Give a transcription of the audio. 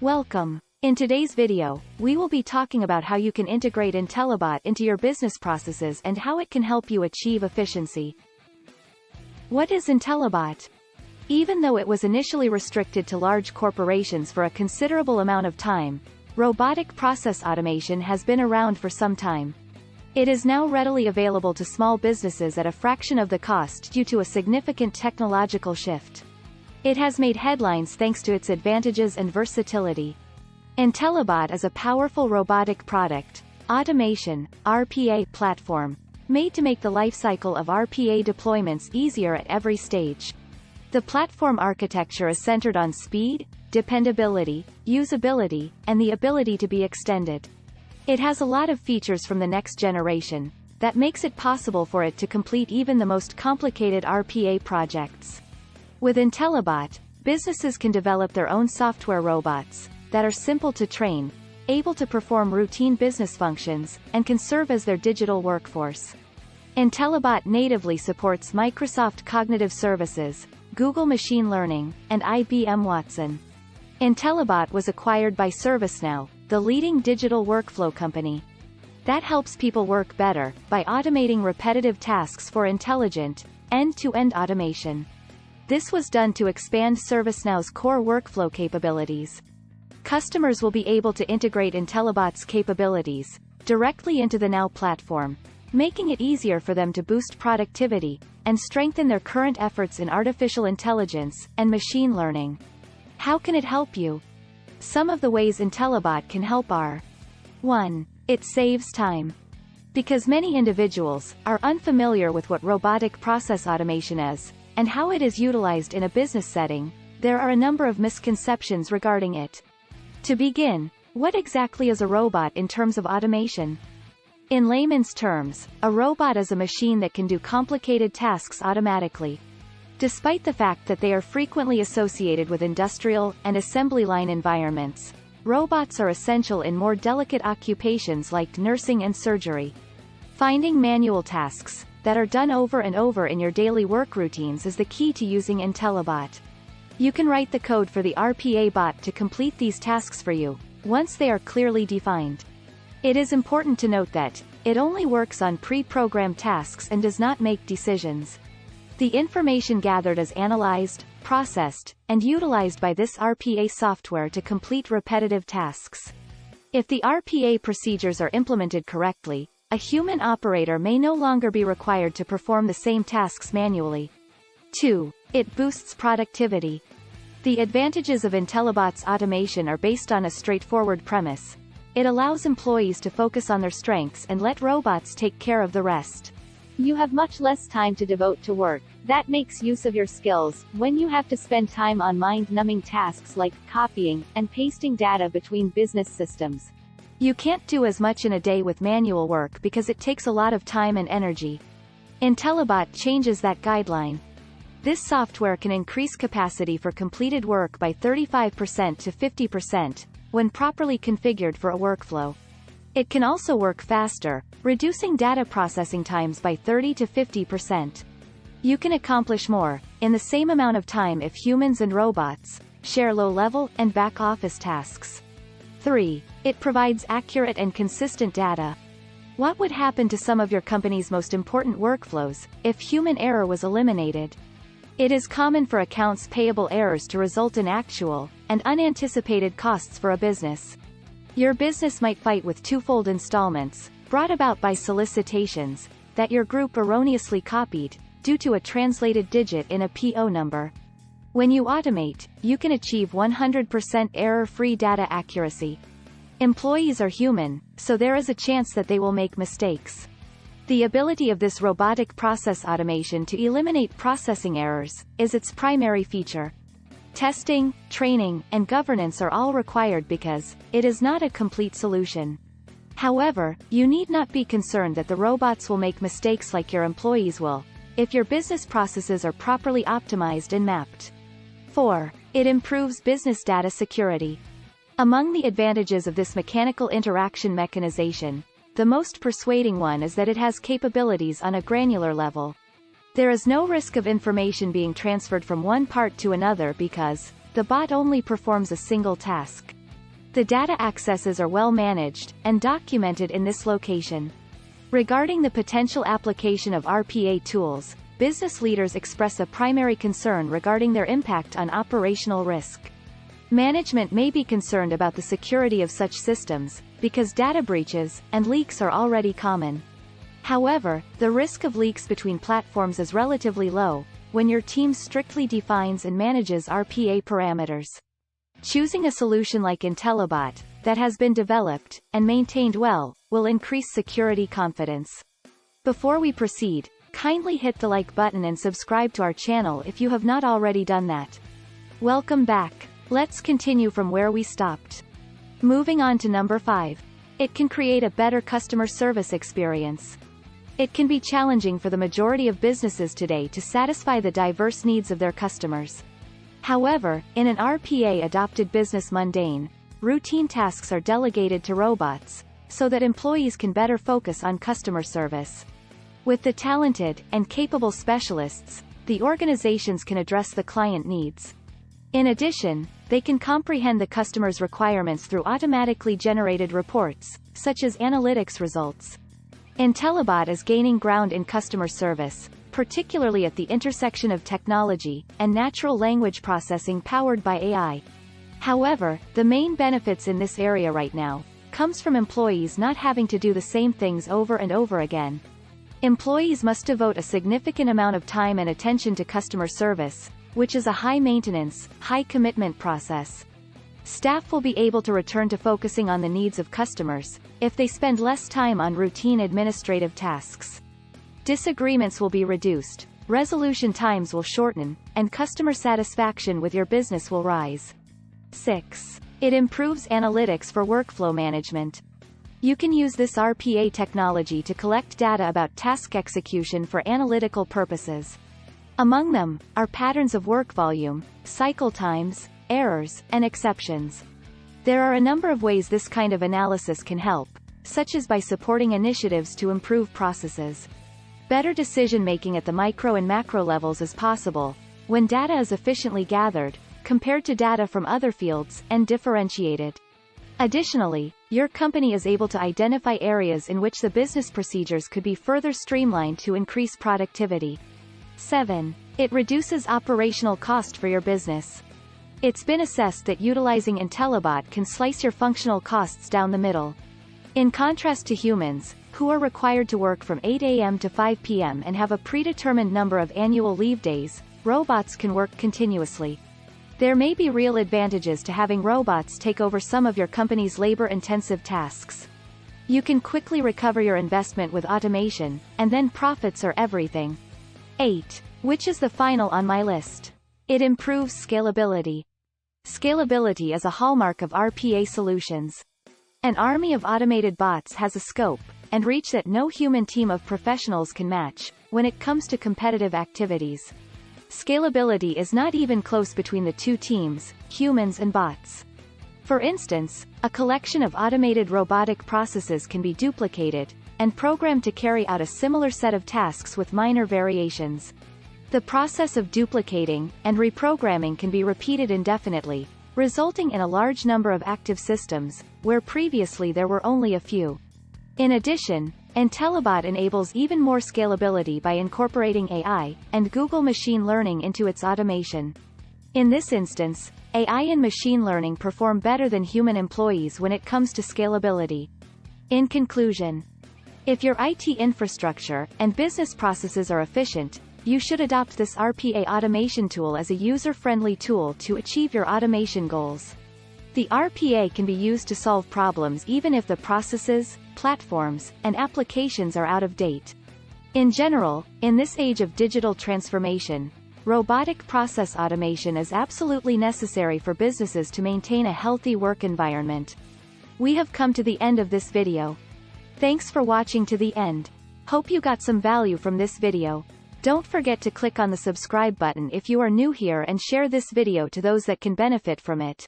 Welcome. In today's video, we will be talking about how you can integrate Intellibot into your business processes and how it can help you achieve efficiency. What is Intellibot? Even though it was initially restricted to large corporations for a considerable amount of time, robotic process automation has been around for some time. It is now readily available to small businesses at a fraction of the cost due to a significant technological shift. It has made headlines thanks to its advantages and versatility. Intellibot is a powerful robotic product, automation, RPA platform, made to make the lifecycle of RPA deployments easier at every stage. The platform architecture is centered on speed, dependability, usability, and the ability to be extended. It has a lot of features from the next generation that makes it possible for it to complete even the most complicated RPA projects. With Intellibot, businesses can develop their own software robots that are simple to train, able to perform routine business functions, and can serve as their digital workforce. Intellibot natively supports Microsoft Cognitive Services, Google Machine Learning, and IBM Watson. Intellibot was acquired by ServiceNow, the leading digital workflow company. That helps people work better by automating repetitive tasks for intelligent, end-to-end automation. This was done to expand ServiceNow's core workflow capabilities. Customers will be able to integrate Intellibot's capabilities directly into the Now platform, making it easier for them to boost productivity and strengthen their current efforts in artificial intelligence and machine learning. How can it help you? Some of the ways Intellibot can help are: 1. It saves time. Because many individuals are unfamiliar with what robotic process automation is, and how it is utilized in a business setting, there are a number of misconceptions regarding it. To begin, what exactly is a robot in terms of automation? In layman's terms, a robot is a machine that can do complicated tasks automatically. Despite the fact that they are frequently associated with industrial and assembly line environments, robots are essential in more delicate occupations like nursing and surgery. Finding manual tasks that are done over and over in your daily work routines is the key to using Intellibot. You can write the code for the RPA bot to complete these tasks for you, once they are clearly defined. It is important to note that it only works on pre-programmed tasks and does not make decisions. The information gathered is analyzed, processed, and utilized by this RPA software to complete repetitive tasks. If the RPA procedures are implemented correctly, a human operator may no longer be required to perform the same tasks manually. 2. It boosts productivity. The advantages of Intellibot's automation are based on a straightforward premise. It allows employees to focus on their strengths and let robots take care of the rest. You have much less time to devote to work that makes use of your skills, when you have to spend time on mind-numbing tasks like copying and pasting data between business systems. You can't do as much in a day with manual work because it takes a lot of time and energy. Intellibot changes that guideline. This software can increase capacity for completed work by 35% to 50% when properly configured for a workflow. It can also work faster, reducing data processing times by 30 to 50%. You can accomplish more in the same amount of time if humans and robots share low-level and back-office tasks. 3. It provides accurate and consistent data. What would happen to some of your company's most important workflows if human error was eliminated? It is common for accounts payable errors to result in actual and unanticipated costs for a business. Your business might fight with twofold installments, brought about by solicitations that your group erroneously copied, due to a translated digit in a PO number. When you automate, you can achieve 100% error-free data accuracy. Employees are human, so there is a chance that they will make mistakes. The ability of this robotic process automation to eliminate processing errors is its primary feature. Testing, training, and governance are all required because it is not a complete solution. However, you need not be concerned that the robots will make mistakes like your employees will, if your business processes are properly optimized and mapped. 4. It improves business data security. Among the advantages of this mechanical interaction mechanization, the most persuading one is that it has capabilities on a granular level. There is no risk of information being transferred from one part to another because the bot only performs a single task. The data accesses are well managed and documented in this location. Regarding the potential application of RPA tools, business leaders express a primary concern regarding their impact on operational risk. Management may be concerned about the security of such systems, because data breaches and leaks are already common. However, the risk of leaks between platforms is relatively low, when your team strictly defines and manages RPA parameters. Choosing a solution like Intellibot, that has been developed and maintained well, will increase security confidence. Before we proceed, kindly hit the like button and subscribe to our channel if you have not already done that. Welcome back. Let's continue from where we stopped. Moving on to number 5. It can create a better customer service experience. It can be challenging for the majority of businesses today to satisfy the diverse needs of their customers. However, in an RPA-adopted business mundane, routine tasks are delegated to robots, so that employees can better focus on customer service. With the talented and capable specialists, the organizations can address the client needs. In addition, they can comprehend the customer's requirements through automatically generated reports, such as analytics results. Intellibot is gaining ground in customer service, particularly at the intersection of technology and natural language processing powered by AI. However, the main benefits in this area right now comes from employees not having to do the same things over and over again. Employees must devote a significant amount of time and attention to customer service, which is a high-maintenance, high-commitment process. Staff will be able to return to focusing on the needs of customers if they spend less time on routine administrative tasks. Disagreements will be reduced, resolution times will shorten, and customer satisfaction with your business will rise. 6. It improves analytics for workflow management. You can use this RPA technology to collect data about task execution for analytical purposes. Among them are patterns of work volume, cycle times, errors, and exceptions. There are a number of ways this kind of analysis can help, such as by supporting initiatives to improve processes. Better decision-making at the micro and macro levels is possible when data is efficiently gathered, compared to data from other fields, and differentiated. Additionally, your company is able to identify areas in which the business procedures could be further streamlined to increase productivity. 7. It reduces operational cost for your business. It's been assessed that utilizing Intellibot can slice your functional costs down the middle. In contrast to humans, who are required to work from 8 a.m. to 5 p.m. and have a predetermined number of annual leave days, robots can work continuously. There may be real advantages to having robots take over some of your company's labor-intensive tasks. You can quickly recover your investment with automation, and then profits are everything. 8. Which is the final on my list. It improves scalability. Scalability is a hallmark of RPA solutions. An army of automated bots has a scope and reach that no human team of professionals can match when it comes to competitive activities. Scalability is not even close between the two teams, humans and bots. For instance, a collection of automated robotic processes can be duplicated and programmed to carry out a similar set of tasks with minor variations. The process of duplicating and reprogramming can be repeated indefinitely, resulting in a large number of active systems, where previously there were only a few. In addition, Intellibot enables even more scalability by incorporating AI and Google machine learning into its automation. In this instance, AI and machine learning perform better than human employees when it comes to scalability. In conclusion, if your IT infrastructure and business processes are efficient, you should adopt this RPA automation tool as a user-friendly tool to achieve your automation goals. The RPA can be used to solve problems even if the processes, platforms, and applications are out of date. In general, in this age of digital transformation, robotic process automation is absolutely necessary for businesses to maintain a healthy work environment. We have come to the end of this video. Thanks for watching to the end. Hope you got some value from this video. Don't forget to click on the subscribe button if you are new here and share this video to those that can benefit from it.